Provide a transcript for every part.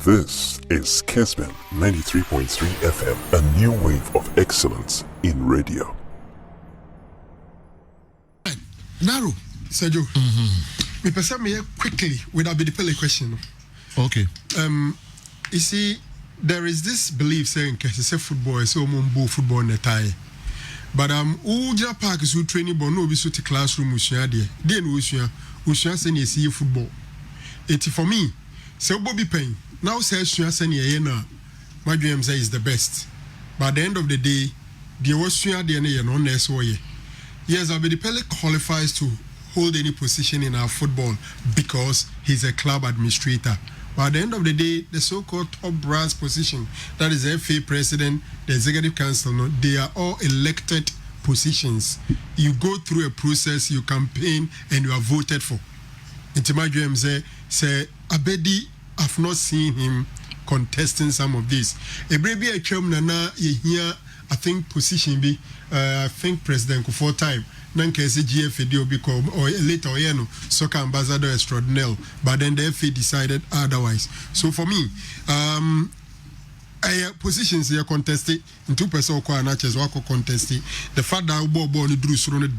This is Kessben 93.3 FM, a new wave of excellence in radio. Naro. Sergio. Me person me quickly without the pele question. Okay. You see, there is this belief saying Kessben football is so mumbo football in the tie. But Uja Park is who training but no be so to classroom usua there. Then usua say see football. It for me, so Bobby Payne. Now says usua say na my dream say is the best. But at the end of the day, the usua there na no ness way. Yes, Abedi Pele qualifies to hold any position in our football because he's a club administrator. But at the end of the day, the so-called top brass position, that is the FA president, the executive council, no, they are all elected positions. You go through a process, you campaign, and you are voted for. Into my dream, say Abedi, I've not seen him contesting some of these. A baby a chum nana here, I think position be, I think President for time. Nankese GFA become or later soccer ambassador extraordinaire, but then the FA decided otherwise. So for me, positions here contested in 2% or natures wako contested. The fact that Bobo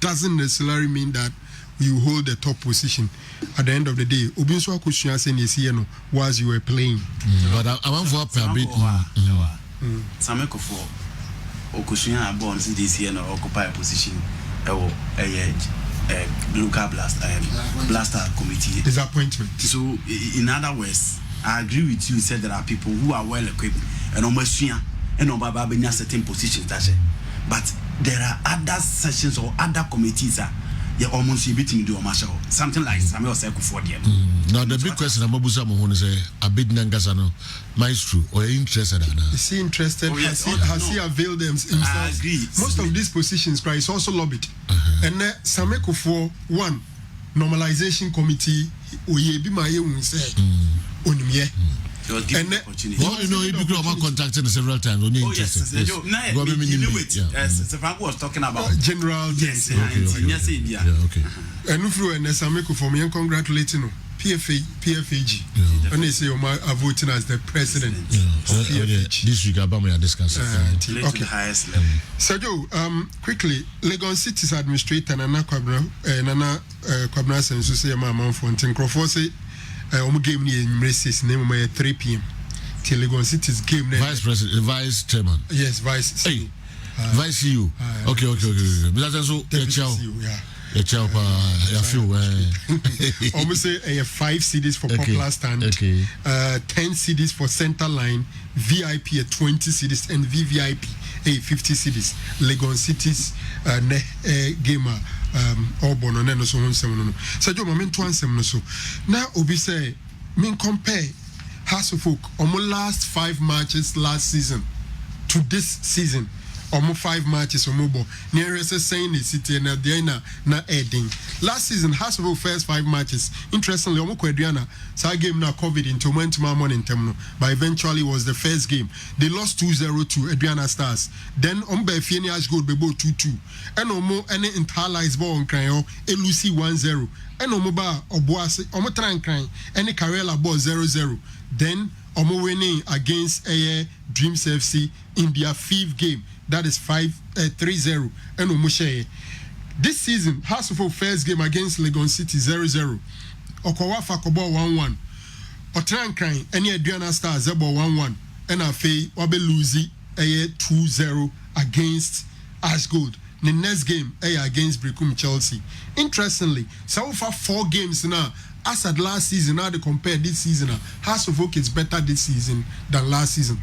doesn't necessarily mean that you hold the top position at the end of the day. Obinswa Kushia saying was you were playing. But I want for a bit. Sameko for Okushia born this year no occupy a position. Local blaster committee disappointment. So in other words, I agree with you. Said there are people who are well equipped and almost and certain positions. But there are other sessions or other committees you almost beating do something like Samuel said for them. Now the big question about Busa Mohon is a bit Nangasano maestro or interested. Is he interested? Has he availed himself? I agree. Most of these positions is also lobbied. And Sameko for one normalization committee oye bi ma ye un say onimye. And you know, he became contacted several times. Only interested. Yes, Franko was talking about general. Yes, okay. And if you and Sameko for me, congratulating PFAG. And they say you are voting as the president. This week about me discussing. Okay. Highest level. Sergio, quickly, Legon City's administrator Nana Kwabna Sensu say Mama Fontaine Crawford say game in races name 3 p.m. till Legon City's game. Vice chairman. Yes, vice. Hey, vice CEO. Okay. But that's also I feel almost say 5 CDs for popular stand, 10 CDs for center line, VIP 20 CDs, and VVIP 50 CDs. Legon City's gamer all born on no so one seven. So you moment one seven so now Obi say mean compare House of Folk last 5 matches last season to this season. Almost 5 matches or mobile. Nearest saying the city and Diana na adding. Last season, Hasbro first 5 matches. Interestingly, almost Adriana, so game now COVID into went tomorrow morning terminal. But eventually was the first game. They lost 2-0 to Adriana Stars. Then Ombe Fienia's goal be 2-2. And Omo any internalized ball on Crayon, Lucy 1-0. And Omoba Oboase, Omo Tran Crying, any Karela ball 0-0. Then Omo winning against Dreams FC in their 5th game. That is 3-0. And Omushe. This season, Hasselhoff first game against Legon City 0-0. Okowafa Kobo 1-1. Otrankrain, any Adriana Star Zebo 1-1. And Afe Wabe Luzi 2-0 against Ashgold. The next game against Brecum Chelsea. Interestingly, so far 4 games now. As at last season, now they compare this season. Hasselhoff is better this season than last season.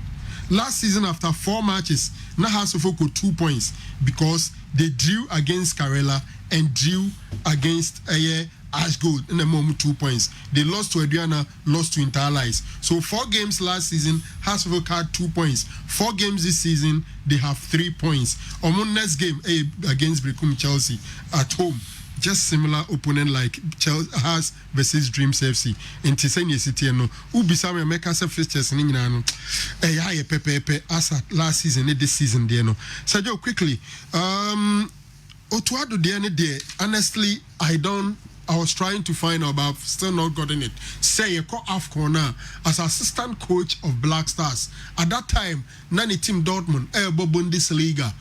Last season, after 4 matches, House of Folk 2 points because they drew against Karela and drew against Ashgold in the moment 2 points. They lost to Adriana, lost to Interallies. So 4 games last season, House of Folk had 2 points. 4 games this season, they have 3 points. On next game against Brecum Chelsea at home. Just similar opponent like Chelsea has versus Dreams FC in Tisani City no ubisa me make us fixtures ni nyina no pepe as last season this season there no Sergio quickly Otuado there honestly I don't I was trying to find out, but I've still not gotten it. Say you call AFCON now as assistant coach of Black Stars. At that time, Nani Team Dortmund, Bundesliga.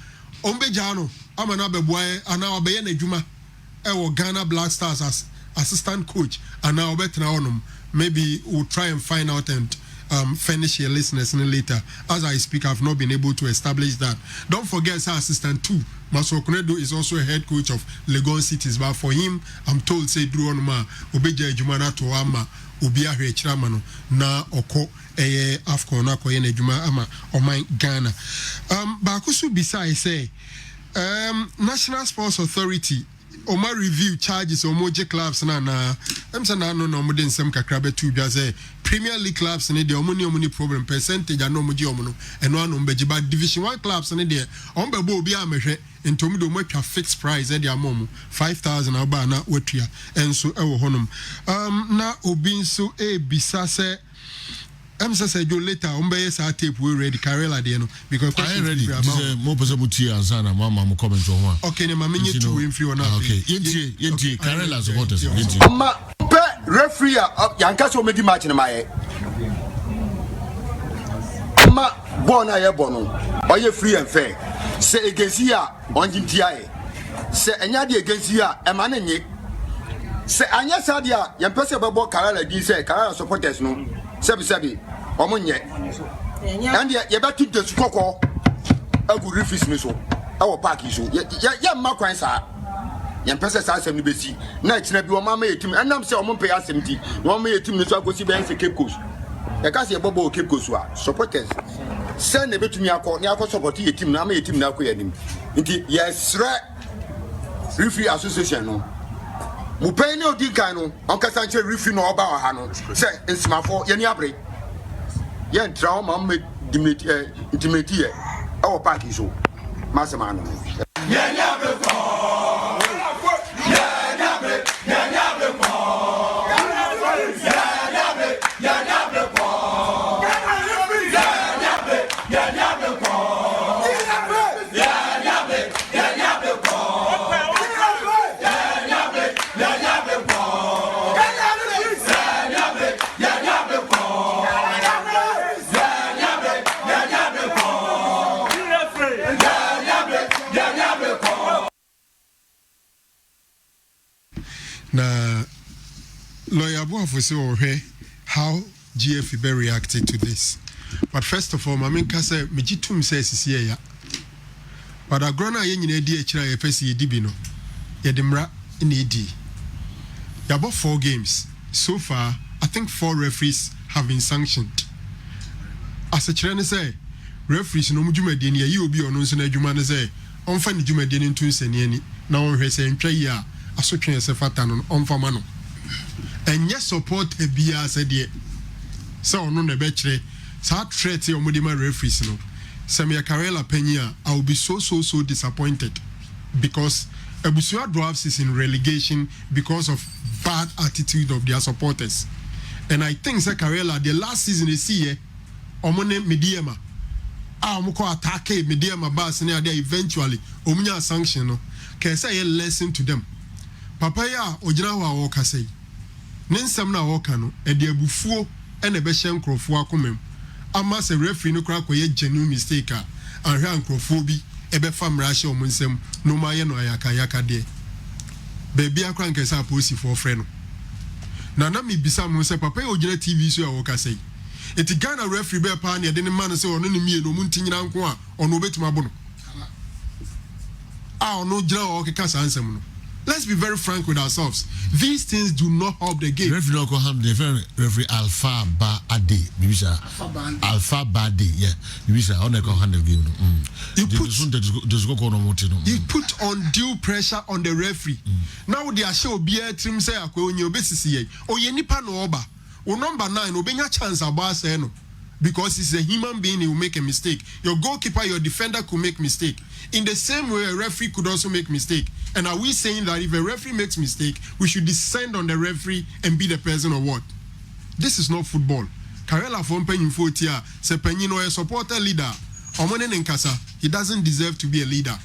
Ombejano, I'm an Abeboy, and now Abayane Juma, Ghana Black Stars as assistant coach, and now maybe we'll try and find out and finish your listeners later. As I speak, I've not been able to establish that. Don't forget, assistant 2. Maso Konedo is also a head coach of Legon Cities, but for him, I'm told say Drew Onuma, Obeja Jumana to Ama, Ubia Hechramano, na Oko, Afcon, Koyene Juma Ama, or my Ghana. Bakusu Bisai say, National Sports Authority. Oma review charges omoje clubs na I'm saying no modern some kakrabe two just Premier League clubs and the omoni problem percentage and no moji omono and one ombeji but Division 1 clubs and there ombebo bi amehwe ntomi do matwa fixed price e dia mom 5,000 aba na wetua enso e wo honom na obi nso bisa se say you later umbe sa tape we ready Karela de no because I ready this more person muti ansana mama mo comment on one okay ne mama nye tu we free on okay yenti Karela supporters yenti ma pe referee yanka so medi match na maye ma bona ye bono oye free and fair say against here onjinti aye say enya de against here e ma na nye say anya sadia yempese bebo Karela di say Karela supporters no sebi omunye and ye betu de sukoko agu refis me so e wo park so ye ma kwan sa ye pese sa asem ni besi na kire bi o ma yetim enam se o mo pay asem ti o ma yetim ni so agosi be ense Cape Coast e ka se ye bobo Cape Coast a supporters se na betumi akọ ni akọ support yetim na ma yetim na akọ yanim nti yes referee association no mu pay ni odi kan no on ka sanche referee no oba wa ha no se nsmafo ye ni abre ye ntra o ma intimate ye our park so masema no ye ni abre ko na lawyer Boafo say how GF be reacted to this. But first of all, Maminka say mejitum says is ya. But a grona yen in AD HRA FSC Dibino, Yedimra in AD. There are about 4 games. So far, I think 4 referees have been sanctioned. As a trainer say, referees no Jumadian, you be on Unsana Jumana say, on find Jumadian in Tunsaniani, now on her saying, Traya. Asotwe sefatan on famano and yes support a bia said ye so no na be kire sa threat e omodima referees no Samia Karela Penya I will be so disappointed because Ebusua Dwarfs is in relegation because of bad attitude of their supporters and I think say Karela the last season is here omone Mediema omko attack Mediema bas na there eventually omunya sanction no can say a lesson to them. Papa ya ojina wa woka sei ne nsam na woka no e de abufuo e na be hye nkrofo akomam ama se referee no kra koye genuine mistake a anhwa nkrofo bi e be fam ra hye omunsam no ma ye no ayaka de baby akran kesa aposi for friend no na mi bisa mo se papa ya ojina TV so ya woka sei eti Ghana referee be pa na de ne man se ono ne mie no muntinyina nko a ono betuma bo no ono jira o keka sansam no. Let's be very frank with ourselves. These things do not help the game. Referee local ham referee Alpha Ba Ade. Alpha Ba Ade. Yeah. Bibisa on the handle game. You put undue pressure on the referee. Now they are show be a trim say akwe onye obesisi o ye nipa no oba. O number 9 obenya chance aba say no. Because he's a human being, he will make a mistake. Your goalkeeper, your defender could make mistake. In the same way, a referee could also make mistake. And are we saying that if a referee makes mistake, we should descend on the referee and be the person or what? This is not football. Karela Fompen Infotia, Sepenino, a supporter leader. Omonen Nkasa, he doesn't deserve to be a leader.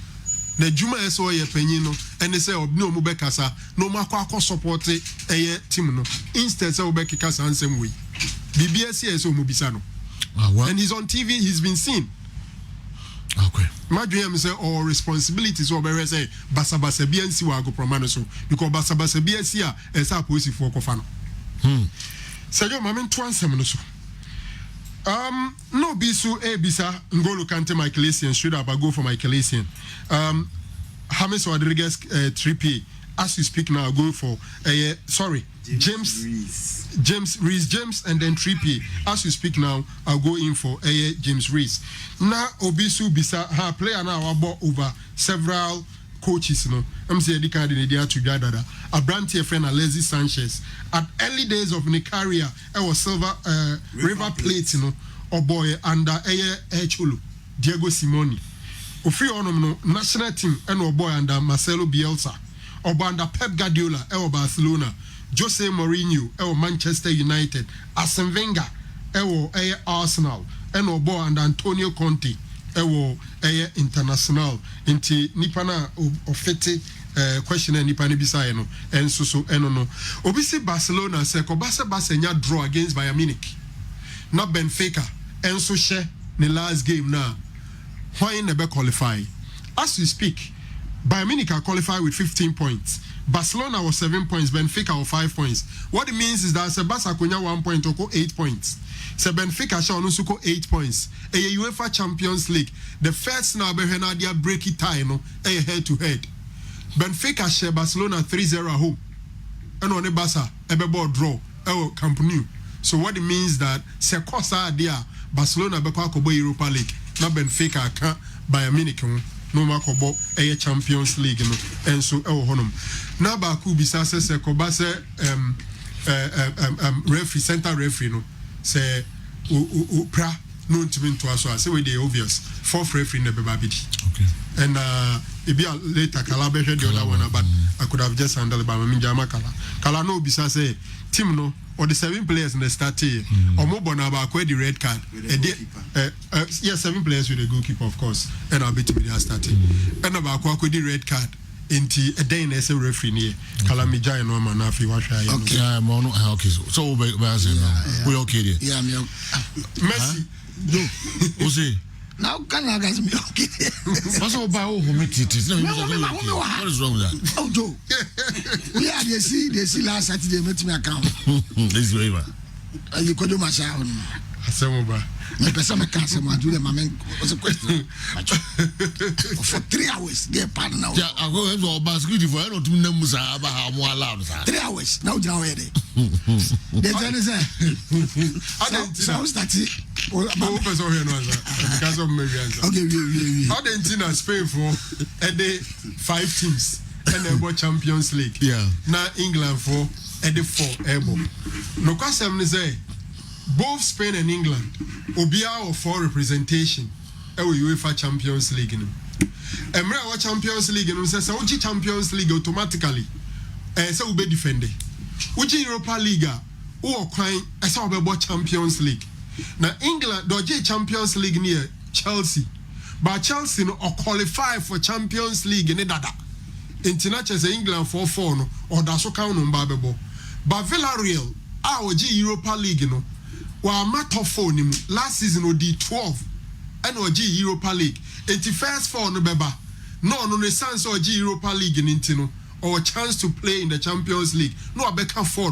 na juma eso ye panyin no ene say obno mu be kasa no makwa support team no instead say obekika kasa ansem we BBS eso mu bisa no and he's on TV, he's been seen. Okay. My dream is all responsibilities over say basa BNC wa go promano so because basa BNC is a policy for kofano. Sayo mamen twansem no so. No bisu bisa ngolo kante Michael Essien should have go for Michael Essien. James Rodriguez 3P as you speak now go for James Reese and then 3P as you speak now I'll go in for James Reese. Now obisu bisa ha player now about over several coaches no I'm say the kind in the to gather a brand friend Alexis Sanchez at early days of the career was silver River Plate no or boy under Cholo Diego Simoni Ofi onom no national team and boy under Marcelo Bielsa or under Pep Guardiola Barcelona Jose Mourinho Manchester United Arsene Wenger Arsenal and boy under Antonio Conte international inti nipa na ofete question nipa ne bisa no enso so eno no obisi Barcelona se ko Barca nya draw against Bayern Munich na Benfica enso she ne last game na why never qualify as we speak Bayern Munich are qualified with 15 points Barcelona was 7 points Benfica was 5 points what it means is that Barca konya 1 point or 8 points Se Benfica shall also 8 points. A UEFA Champions League. The first now Behenadia break it tie no head to head. Benfica share Barcelona 3-0 at home. And on the Barca ball draw Camp Nou. So what it means that se kosa dia Barcelona bekwa kobo Europa League. Na Benfica can Bayern Munich no makobo Champions League no. And so honum. Na ba ku bisa se koba se referee center referee no. Say pra no ntimi to aso say we dey obvious fourth referee in the babidi okay and it be later Kala be the other one but I could have just handled by me jama Kala no bisa say team no or the 7 players in the start here or mo bona ba kwa the red card yes 7 players with a goalkeeper of course and I'll be to be starting and about kwa the red card inti a day na say referee ne Kala mi jai no man afi wa hwa ya okay okay so we we okay there yeah me Messi o say now can I guys me okay what's all about humidity no what is wrong with that oh Joe we are they see last Saturday met me account this way man you could do my sound asemoba me person me can say man do them man what's the question for 3 hours they pardon now yeah I go to basket for I don't know musa aba ha mo allowed 3 hours now you know where they tell us so start it person here no answer because of me answer okay we Argentina Spain for a day 5 teams and they Champions League yeah now England for a day 4 able no question me say both Spain and England obia of 4 representation UEFA Champions League no Emre Champions League no say uchi Champions League automatically say we be defend uchi Europa League o kwan say we be Champions League na England doje Champions League near Chelsea but Chelsea no qualify for Champions League ne dada international say England 4-4 no or da so kan no mba bebo but Villarreal oje Europa League no wa matter phone him last season o D12 and oje Europa League enti first 4 no beba no sense oje Europa League ninti no or chance to play in the Champions League no abeka 4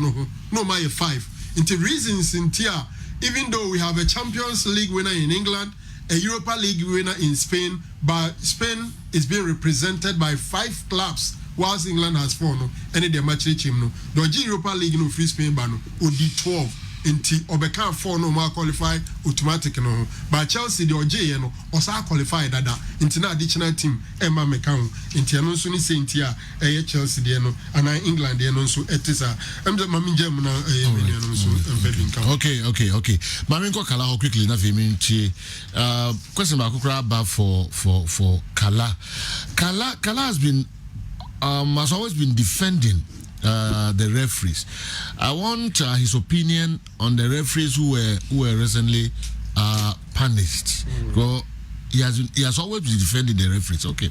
no my 5 into reasons in tia even though we have a Champions League winner in England a Europa League winner in Spain but Spain is being represented by 5 clubs whilst England has 4 no and the match team no the Europa League no free Spain ba no o D12 inti obeka 4 no ma qualify automatic no but Chelsea the oje no osa qualify dada inti na additional team ema meka ho inti no so ni se inti a Chelsea de no ana England de no so etisa emze mami jam na menu no so empedin ka okay mami ko Kala quickly na fe mi ntie question ba kokra ba for Kala has been has always been defending the referees. I want his opinion on the referees who were recently punished. He has always been defending the referees. Okay.